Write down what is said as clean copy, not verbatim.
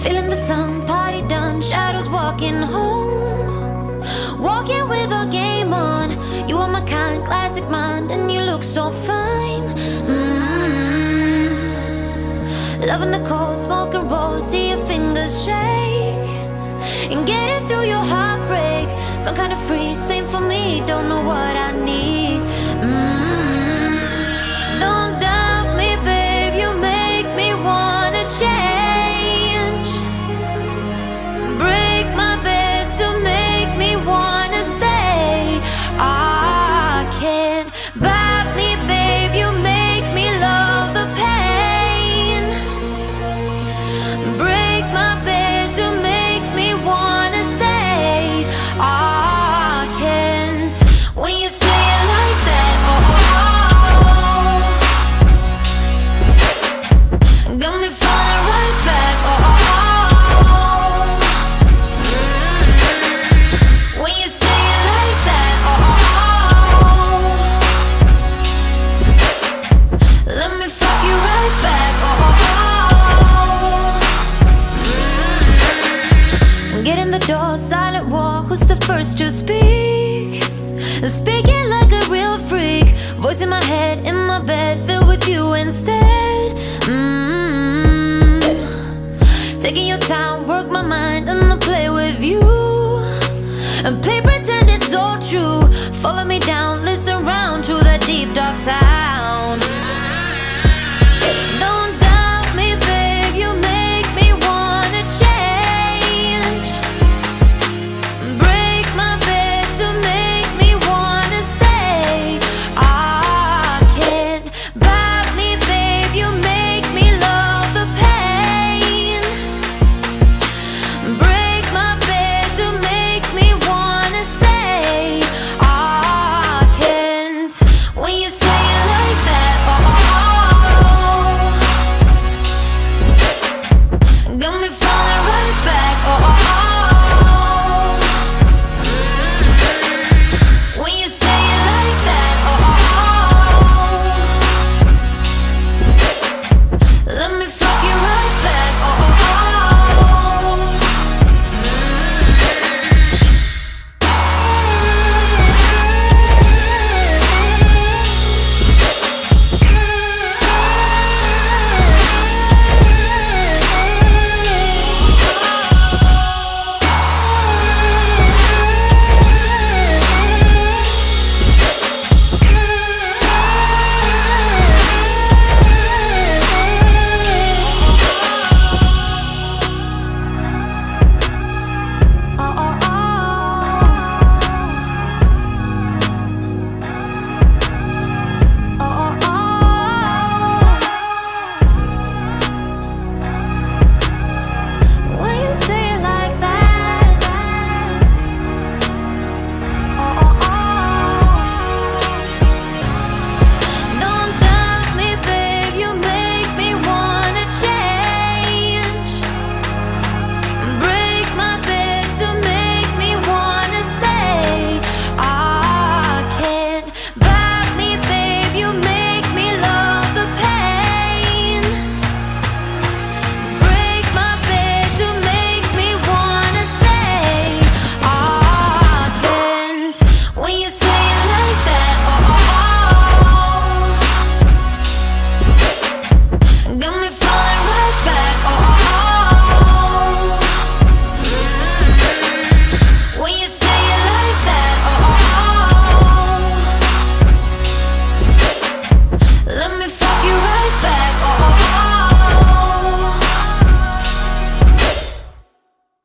Feeling the sun, party done, shadows walking home. Walking with our game on. You are my kind, classic mind, and you look so fine. Loving the cold, smoke and roll, see your fingers shake. And getting through your heartbreak, some kind of free, same for me, don't know what I need. Don't doubt me, babe, you make me wanna change. Break my bed to make me wanna stay. I can't bite me, babe, you make me love the pain. Break my bed to make me wanna stay. I can't. When you say it like that, got me falling right back. When you say it like that, let me fuck you right back. Get in the door, silent war. Who's the first to speak? Speaking like a real freak. Voice in my head, in my bed, filled with you instead. Taking your time, work my mind, and I'll play with you. And play pretend it's all true. Follow me down, listen round to that deep dark side.